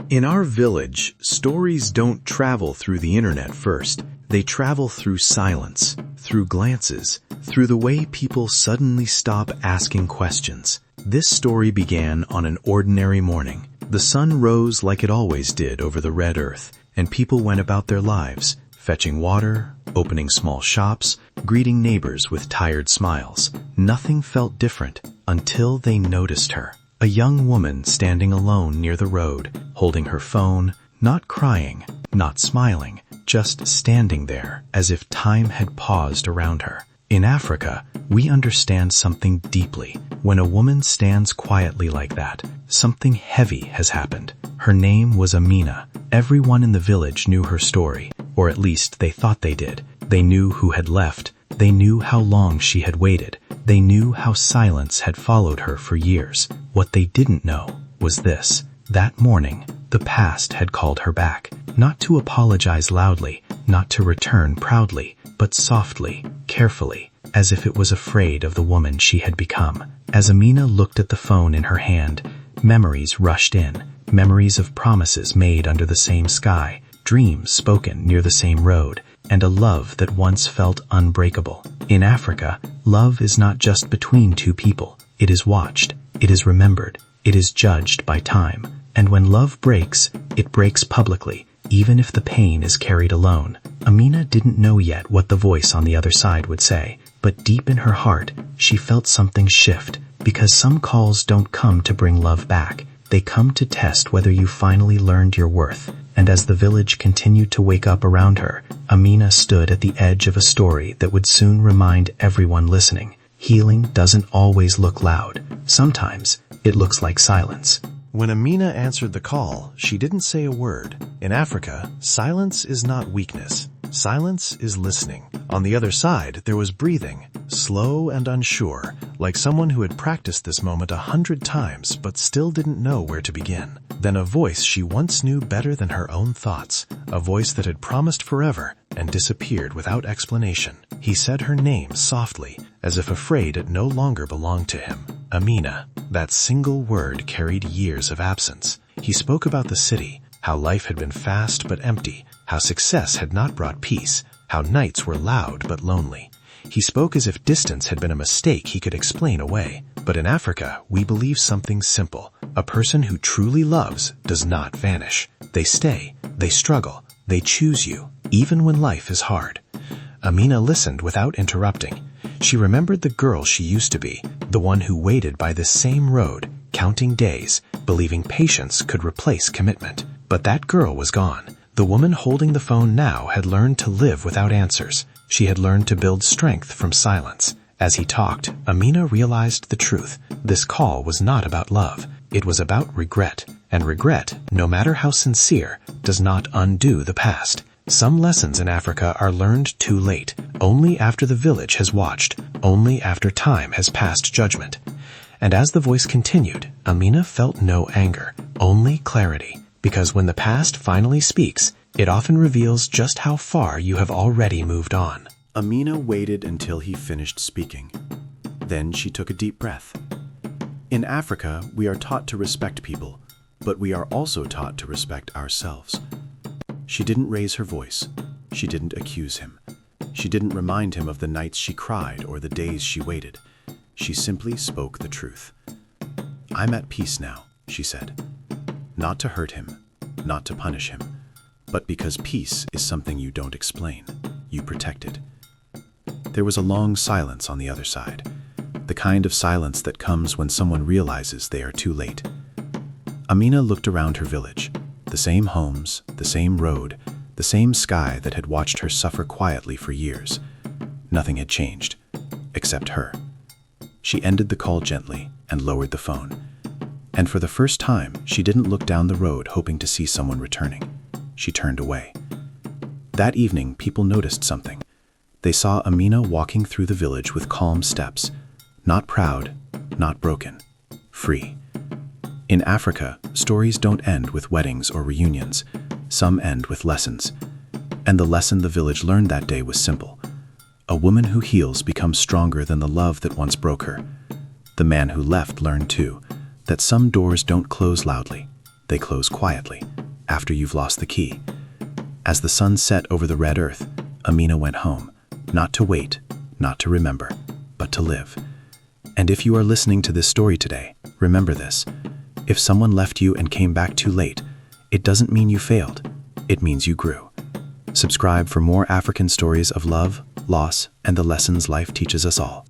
In our village, stories don't travel through the internet first. They travel through silence, through glances, through the way people suddenly stop asking questions. This story began on an ordinary morning. The sun rose like it always did over the red earth, and people went about their lives, fetching water, opening small shops, greeting neighbors with tired smiles. Nothing felt different until they noticed her. A young woman standing alone near the road, holding her phone, not crying, not smiling, just standing there as if time had paused around her. In Africa, we understand something deeply. When a woman stands quietly like that, something heavy has happened. Her name was Amina. Everyone in the village knew her story, or at least they thought they did. They knew who had left. They knew how long she had waited. They knew how silence had followed her for years. What they didn't know was this. That morning, the past had called her back, not to apologize loudly, not to return proudly, but softly, carefully, as if it was afraid of the woman she had become. As Amina looked at the phone in her hand, memories rushed in, memories of promises made under the same sky, dreams spoken near the same road, and a love that once felt unbreakable. In Africa, love is not just between two people. It is watched, it is remembered, it is judged by time. And when love breaks, it breaks publicly, even if the pain is carried alone. Amina didn't know yet what the voice on the other side would say, but deep in her heart, she felt something shift, because some calls don't come to bring love back. They come to test whether you finally learned your worth. And as the village continued to wake up around her, Amina stood at the edge of a story that would soon remind everyone listening. Healing doesn't always look loud. Sometimes it looks like silence. When Amina answered the call, she didn't say a word. In Africa, silence is not weakness. Silence is listening. On the other side, there was breathing, slow and unsure, like someone who had practiced this moment 100 times but still didn't know where to begin. Then a voice she once knew better than her own thoughts, a voice that had promised forever and disappeared without explanation. He said her name softly, as if afraid it no longer belonged to him. Amina. That single word carried years of absence. He spoke about the city, how life had been fast but empty, how success had not brought peace, how nights were loud but lonely. He spoke as if distance had been a mistake he could explain away. But in Africa, we believe something simple. A person who truly loves does not vanish. They stay, they struggle, they choose you, even when life is hard. Amina listened without interrupting. She remembered the girl she used to be, the one who waited by this same road, counting days, believing patience could replace commitment. But that girl was gone. The woman holding the phone now had learned to live without answers. She had learned to build strength from silence. As he talked, Amina realized the truth. This call was not about love. It was about regret. And regret, no matter how sincere, does not undo the past. Some lessons in Africa are learned too late, only after the village has watched, only after time has passed judgment. And as the voice continued, Amina felt no anger, only clarity. Because when the past finally speaks, it often reveals just how far you have already moved on. Amina waited until he finished speaking. Then she took a deep breath. In Africa, we are taught to respect people, but we are also taught to respect ourselves. She didn't raise her voice. She didn't accuse him. She didn't remind him of the nights she cried or the days she waited. She simply spoke the truth. "I'm at peace now," she said. Not to hurt him, not to punish him, but because peace is something you don't explain, you protect it. There was a long silence on the other side, the kind of silence that comes when someone realizes they are too late. Amina looked around her village. The same homes, the same road, the same sky that had watched her suffer quietly for years. Nothing had changed, except her. She ended the call gently and lowered the phone. And for the first time, she didn't look down the road hoping to see someone returning. She turned away. That evening, people noticed something. They saw Amina walking through the village with calm steps, not proud, not broken, free. In Africa, stories don't end with weddings or reunions. Some end with lessons. And the lesson the village learned that day was simple. A woman who heals becomes stronger than the love that once broke her. The man who left learned too, that some doors don't close loudly, they close quietly. after you've lost the key. As the sun set over the red earth, Amina went home, not to wait, not to remember, but to live. And if you are listening to this story today, remember this. If someone left you and came back too late, it doesn't mean you failed. It means you grew. Subscribe for more African stories of love, loss, and the lessons life teaches us all.